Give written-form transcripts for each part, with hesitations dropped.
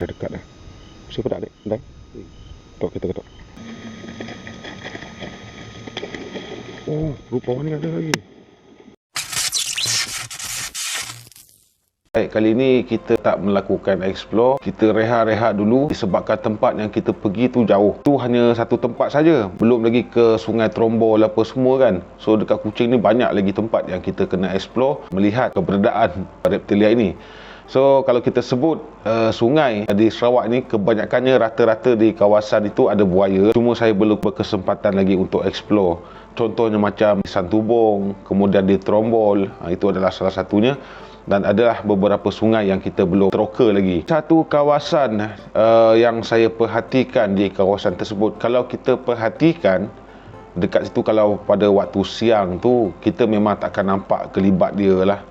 Dah dekat dah. Siapa tak dek? Dah. Tok kita ketok. Oh, rupa ni ada lagi. Baik, kali ini kita tak melakukan explore. Kita rehat-rehat dulu disebabkan tempat yang kita pergi tu jauh. Tu hanya satu tempat saja. Belum lagi ke Sungai Trombol apa semua kan. So dekat Kuching ni banyak lagi tempat yang kita kena explore, melihat keberadaan reptilia ini. So kalau kita sebut sungai di Sarawak ni, kebanyakannya rata-rata di kawasan itu ada buaya. Cuma saya belum berkesempatan lagi untuk explore. Contohnya macam di Santubong, kemudian di Trombol, itu adalah salah satunya. Dan adalah beberapa sungai yang kita belum teroka lagi. Satu kawasan yang saya perhatikan di kawasan tersebut, kalau kita perhatikan dekat situ, kalau pada waktu siang tu kita memang takkan nampak kelibat dia lah.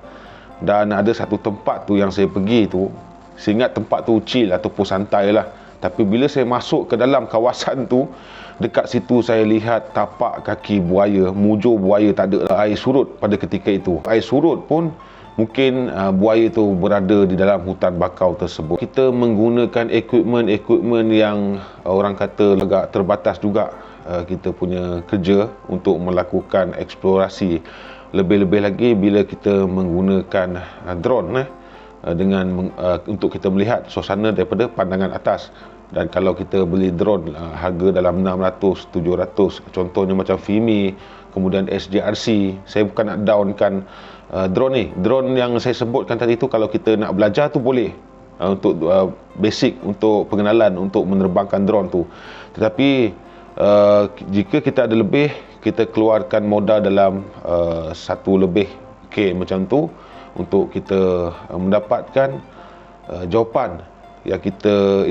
Dan ada satu tempat tu yang saya pergi tu, saya ingat tempat tu chill ataupun santai lah. Tapi bila saya masuk ke dalam kawasan tu, dekat situ saya lihat tapak kaki buaya, mujur buaya tak ada. Air surut pada ketika itu. Air surut pun mungkin buaya tu berada di dalam hutan bakau tersebut. Kita menggunakan equipment yang orang kata agak terbatas juga kita punya kerja untuk melakukan eksplorasi. Lebih-lebih lagi bila kita menggunakan drone dengan untuk kita melihat suasana daripada pandangan atas. Dan kalau kita beli drone harga dalam 600, 700, contohnya macam Fimi, kemudian SJRC. Saya bukan nak downkan drone ni. Drone yang saya sebutkan tadi tu, kalau kita nak belajar tu boleh untuk basic, untuk pengenalan untuk menerbangkan drone tu. Tetapi jika kita ada lebih, kita keluarkan modal dalam 1 lebih K macam tu untuk kita mendapatkan jawapan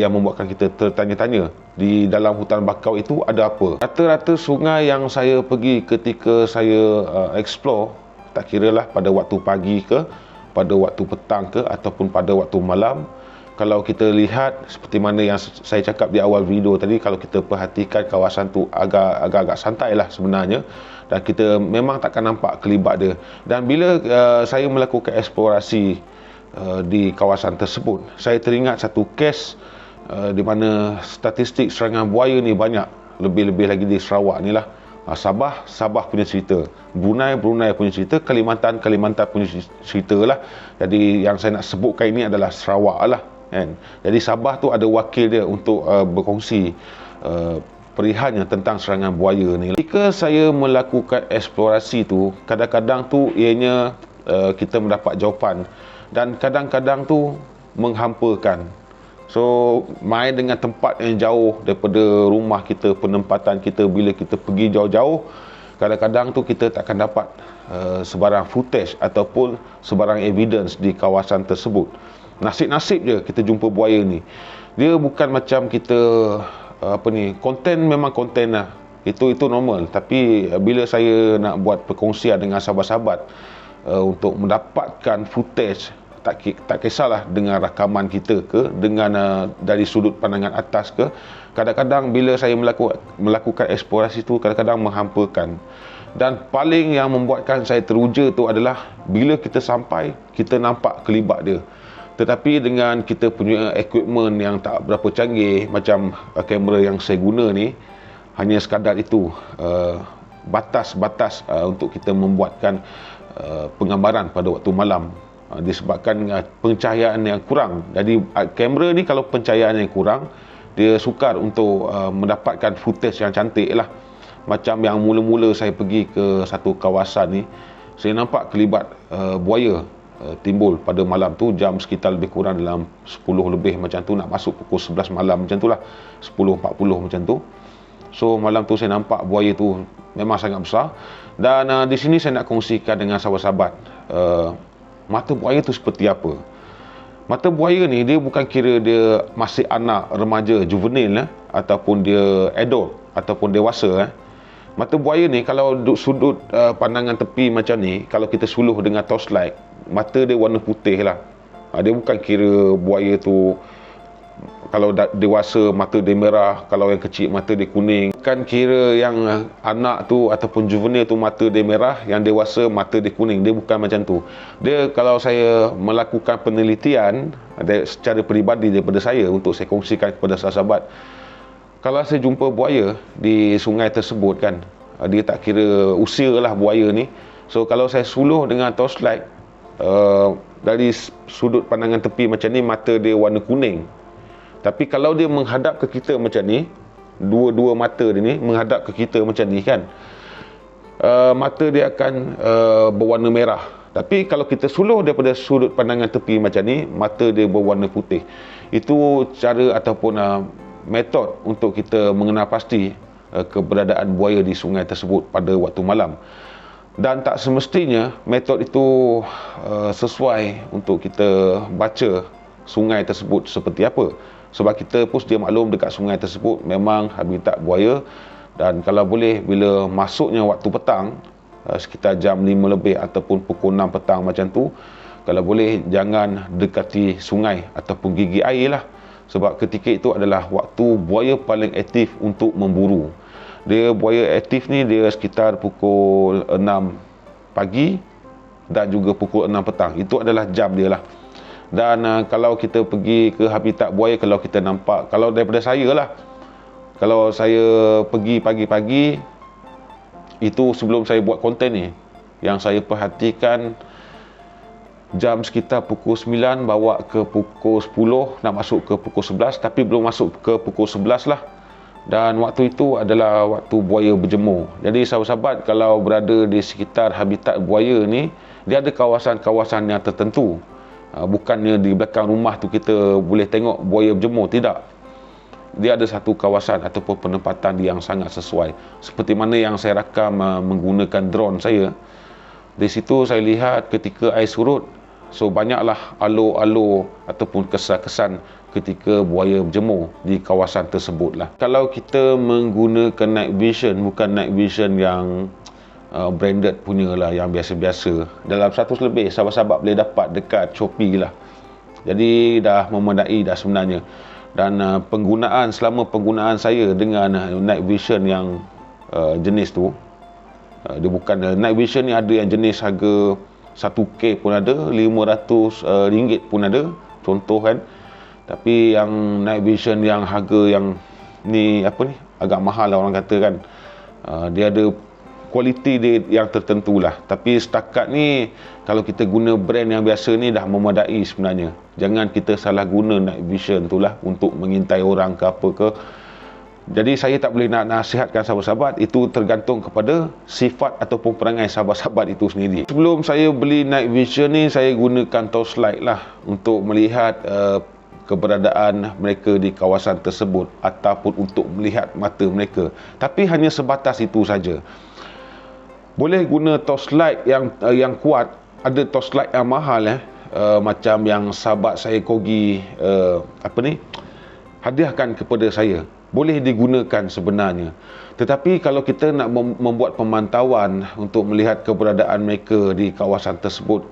yang membuatkan kita tertanya-tanya di dalam hutan bakau itu ada apa. Rata-rata sungai yang saya pergi ketika saya explore, tak kira lah pada waktu pagi ke, pada waktu petang ke, ataupun pada waktu malam, kalau kita lihat seperti mana yang saya cakap di awal video tadi, kalau kita perhatikan kawasan tu agak-agak santai lah sebenarnya, dan kita memang takkan nampak kelibat dia. Dan bila saya melakukan eksplorasi di kawasan tersebut, saya teringat satu kes di mana statistik serangan buaya ni banyak, lebih-lebih lagi di Sarawak ni lah. Sabah punya cerita, Brunei punya cerita, Kalimantan punya cerita lah. Jadi yang saya nak sebutkan ini adalah Sarawak lah kan. Jadi Sabah tu ada wakil dia untuk berkongsi perihannya tentang serangan buaya ni. Jika saya melakukan eksplorasi tu, kadang-kadang tu ianya kita mendapat jawapan, dan kadang-kadang tu menghampakan. So main dengan tempat yang jauh daripada rumah kita, penempatan kita, bila kita pergi jauh-jauh, kadang-kadang tu kita takkan dapat sebarang footage ataupun sebarang evidence di kawasan tersebut. Nasib-nasib je kita jumpa buaya ni. Dia bukan macam kita konten memang konten lah. Itu normal. Tapi bila saya nak buat perkongsian dengan sahabat-sahabat untuk mendapatkan footage, tak kisahlah dengan rakaman kita ke, dengan dari sudut pandangan atas ke, kadang-kadang bila saya melakukan eksplorasi tu, kadang-kadang menghampakan. Dan paling yang membuatkan saya teruja tu adalah bila kita sampai, kita nampak kelibat dia. Tetapi dengan kita punya equipment yang tak berapa canggih, macam kamera yang saya guna ni, hanya sekadar itu batas-batas untuk kita membuatkan penggambaran pada waktu malam, disebabkan pencahayaan yang kurang. Jadi kamera ni kalau pencahayaan yang kurang, dia sukar untuk mendapatkan footage yang cantik lah. Macam yang mula-mula saya pergi ke satu kawasan ni, saya nampak kelibat buaya timbul pada malam tu, jam sekitar lebih kurang dalam 10 lebih macam tu, nak masuk pukul 11 malam macam tu lah, 10.40 macam tu. So malam tu saya nampak buaya tu memang sangat besar. Dan di sini saya nak kongsikan dengan sahabat-sahabat mata buaya tu seperti apa. Mata buaya ni dia bukan kira dia masih anak, remaja, juvenil ataupun dia adult ataupun dewasa. Mata buaya ni kalau sudut pandangan tepi macam ni, kalau kita suluh dengan torchlight, mata dia warna putih lah. Dia bukan kira buaya tu kalau dewasa mata dia merah, kalau yang kecil mata dia kuning. Kan kira yang anak tu ataupun juvenil tu mata dia merah, yang dewasa mata dia kuning. Dia bukan macam tu. Dia, kalau saya melakukan penelitian secara peribadi daripada saya untuk saya kongsikan kepada sahabat, kalau saya jumpa buaya di sungai tersebut kan, dia tak kira usia lah buaya ni. So kalau saya suluh dengan torchlight, dari sudut pandangan tepi macam ni, mata dia warna kuning. Tapi kalau dia menghadap ke kita macam ni, dua mata dia ni menghadap ke kita macam ni kan, mata dia akan berwarna merah. Tapi kalau kita suluh daripada sudut pandangan tepi macam ni, mata dia berwarna putih. Itu cara ataupun metod untuk kita mengenal pasti keberadaan buaya di sungai tersebut pada waktu malam. Dan tak semestinya metod itu sesuai untuk kita baca sungai tersebut seperti apa. Sebab kita pun sedia maklum dekat sungai tersebut memang habitat buaya. Dan kalau boleh, bila masuknya waktu petang, sekitar jam 5 lebih ataupun pukul 6 petang macam tu, kalau boleh jangan dekati sungai ataupun gigi air lah. Sebab ketika itu adalah waktu buaya paling aktif untuk memburu. Dia, buaya aktif ni dia sekitar pukul 6 pagi dan juga pukul 6 petang. Itu adalah jam dia lah. Dan kalau kita pergi ke habitat buaya, kalau kita nampak, kalau daripada saya lah, kalau saya pergi pagi-pagi, itu sebelum saya buat konten ni, yang saya perhatikan jam sekitar pukul 9 bawa ke pukul 10, nak masuk ke pukul 11, tapi belum masuk ke pukul 11 lah. Dan waktu itu adalah waktu buaya berjemur. Jadi sahabat-sahabat, kalau berada di sekitar habitat buaya ni, dia ada kawasan-kawasan yang tertentu. Bukannya di belakang rumah tu kita boleh tengok buaya berjemur, tidak. Dia ada satu kawasan ataupun penempatan yang sangat sesuai. Seperti mana yang saya rakam menggunakan drone saya. Di situ saya lihat ketika air surut, so banyaklah alur-alur ataupun kesan-kesan ketika buaya berjemur di kawasan tersebut lah. Kalau kita menggunakan night vision, bukan night vision yang branded punya lah, yang biasa-biasa, dalam 100 lebih sahabat-sahabat boleh dapat dekat Shopee lah. Jadi dah memadai dah sebenarnya. Dan selama penggunaan saya dengan night vision yang jenis tu, dia bukan night vision ni, ada yang jenis harga 1K pun ada, 500 ringgit pun ada, contoh kan. Tapi yang night vision yang harga yang ni apa ni, agak mahal lah orang kata kan, dia ada kualiti dia yang tertentu lah. Tapi setakat ni, kalau kita guna brand yang biasa ni dah memadai sebenarnya. Jangan kita salah guna night vision tu lah untuk mengintai orang ke apa ke. Jadi saya tak boleh nak nasihatkan sahabat-sahabat, itu tergantung kepada sifat ataupun perangai sahabat-sahabat itu sendiri. Sebelum saya beli night vision ni, saya gunakan torchlight lah untuk melihat keberadaan mereka di kawasan tersebut ataupun untuk melihat mata mereka. Tapi hanya sebatas itu saja. Boleh guna torchlight yang kuat. Ada torchlight yang mahal macam yang sahabat saya Kogi hadiahkan kepada saya. Boleh digunakan sebenarnya. Tetapi kalau kita nak membuat pemantauan untuk melihat keberadaan mereka di kawasan tersebut,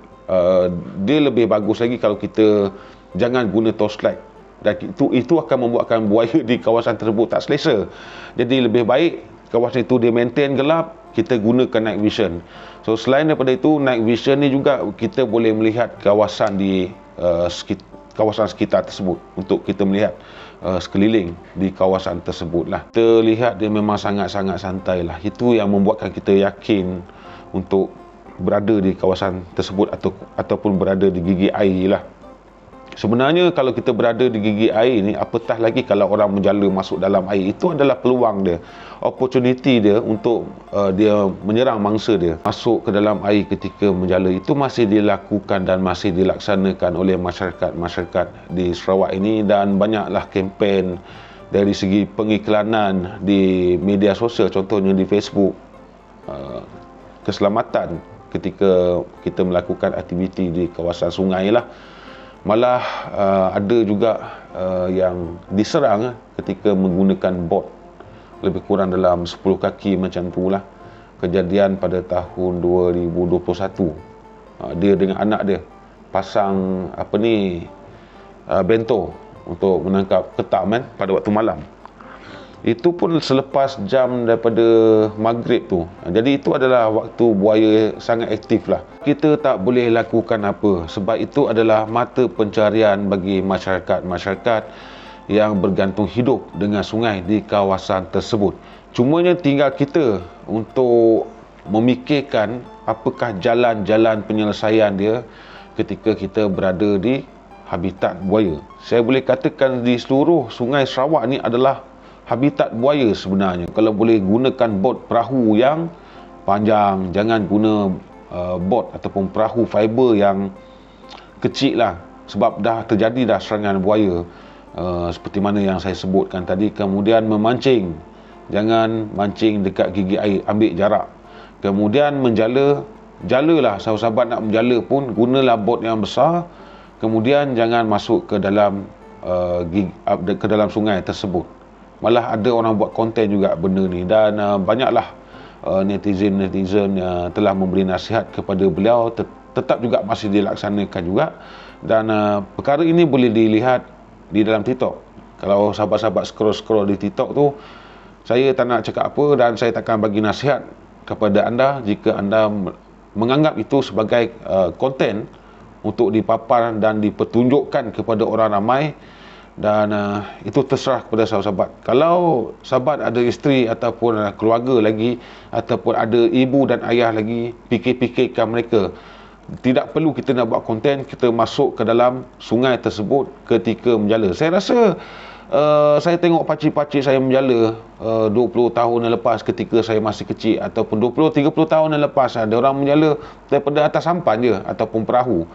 dia lebih bagus lagi kalau kita jangan guna torchlight. Dan itu akan membuatkan buaya di kawasan tersebut tak selesa. Jadi lebih baik kawasan itu dia maintain gelap, kita gunakan night vision. So selain daripada itu, night vision ni juga kita boleh melihat kawasan di kawasan sekitar tersebut untuk kita melihat sekeliling di kawasan tersebut lah. Kita lihat dia memang sangat-sangat santai lah. Itu yang membuatkan kita yakin untuk berada di kawasan tersebut ataupun berada di gigi air lah. Sebenarnya kalau kita berada di gigi air ni, apatah lagi kalau orang menjala masuk dalam air, itu adalah peluang dia, opportunity dia untuk dia menyerang mangsa dia. Masuk ke dalam air ketika menjala itu masih dilakukan dan masih dilaksanakan oleh masyarakat di Sarawak ini, dan banyaklah kempen dari segi pengiklanan di media sosial, contohnya di Facebook, keselamatan ketika kita melakukan aktiviti di kawasan sungai lah. Malah ada juga yang diserang ketika menggunakan bot, lebih kurang dalam 10 kaki macam tu lah. Kejadian pada tahun 2021. Dia dengan anak dia pasang bento untuk menangkap ketam pada waktu malam. Itu pun selepas jam daripada maghrib tu. Jadi itu adalah waktu buaya sangat aktif lah. Kita tak boleh lakukan apa, sebab itu adalah mata pencarian bagi masyarakat yang bergantung hidup dengan sungai di kawasan tersebut. Cumanya tinggal kita untuk memikirkan apakah jalan-jalan penyelesaian dia ketika kita berada di habitat buaya. Saya boleh katakan di seluruh sungai Sarawak ni adalah habitat buaya sebenarnya. Kalau boleh gunakan bot perahu yang panjang, jangan guna bot ataupun perahu fiber yang kecil lah, sebab dah terjadi dah serangan buaya seperti mana yang saya sebutkan tadi. Kemudian memancing, jangan mancing dekat gigi air, ambil jarak. Kemudian jalalah, sahabat-sahabat nak menjala pun gunalah bot yang besar. Kemudian jangan masuk ke dalam sungai tersebut. Malah ada orang buat konten juga benda ni, dan banyaklah netizen telah memberi nasihat kepada beliau, tetap juga masih dilaksanakan juga. Dan perkara ini boleh dilihat di dalam TikTok. Kalau sahabat-sahabat scroll di TikTok tu, saya tak nak cakap apa dan saya takkan bagi nasihat kepada anda jika anda menganggap itu sebagai konten untuk dipapar dan dipertunjukkan kepada orang ramai. Dan itu terserah kepada sahabat-sahabat. Kalau sahabat ada isteri ataupun keluarga lagi, ataupun ada ibu dan ayah lagi, fikir-fikirkan mereka. Tidak perlu kita nak buat konten kita masuk ke dalam sungai tersebut ketika menjala. Saya rasa saya tengok pakcik-pakcik saya menjala 20 tahun yang lepas ketika saya masih kecil, ataupun 20-30 tahun yang lepas, ada orang menjala daripada atas sampan je ataupun perahu.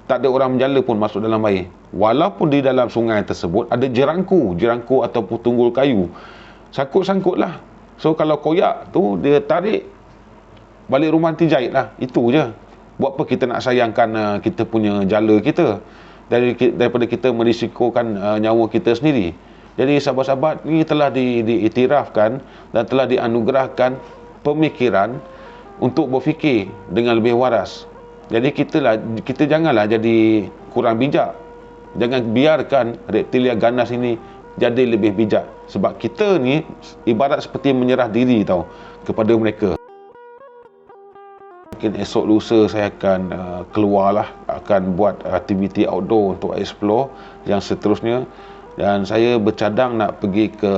Tak ada orang menjala pun masuk dalam air. Walaupun di dalam sungai tersebut ada jerangku ataupun tunggul kayu. Sangkut-sangkut lah. So kalau koyak tu dia tarik, balik rumah nanti jahit lah. Itu je. Buat apa kita nak sayangkan kita punya jala kita daripada kita merisikokan nyawa kita sendiri. Jadi sahabat-sahabat, ini telah diiktirafkan dan telah dianugerahkan pemikiran untuk berfikir dengan lebih waras. Jadi kita janganlah jadi kurang bijak. Jangan biarkan reptilia ganas ini jadi lebih bijak. Sebab kita ni ibarat seperti menyerah diri kepada mereka. Mungkin esok lusa saya akan keluarlah, akan buat aktiviti outdoor untuk explore yang seterusnya. Dan saya bercadang nak pergi ke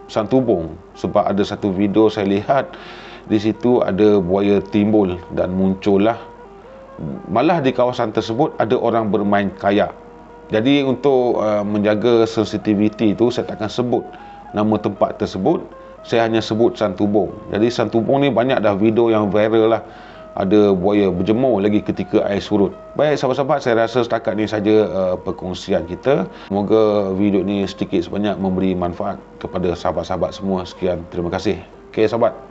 Santubong sebab ada satu video saya lihat di situ ada buaya timbul dan muncullah. Malah di kawasan tersebut ada orang bermain kayak. Jadi untuk menjaga sensitiviti itu, saya takkan sebut nama tempat tersebut, saya hanya sebut Santubong. Jadi Santubong ni banyak dah video yang viral lah, ada buaya berjemur lagi ketika air surut. Baik sahabat-sahabat, saya rasa setakat ni saja perkongsian kita. Semoga video ni sedikit sebanyak memberi manfaat kepada sahabat-sahabat semua. Sekian, terima kasih. Okey sahabat.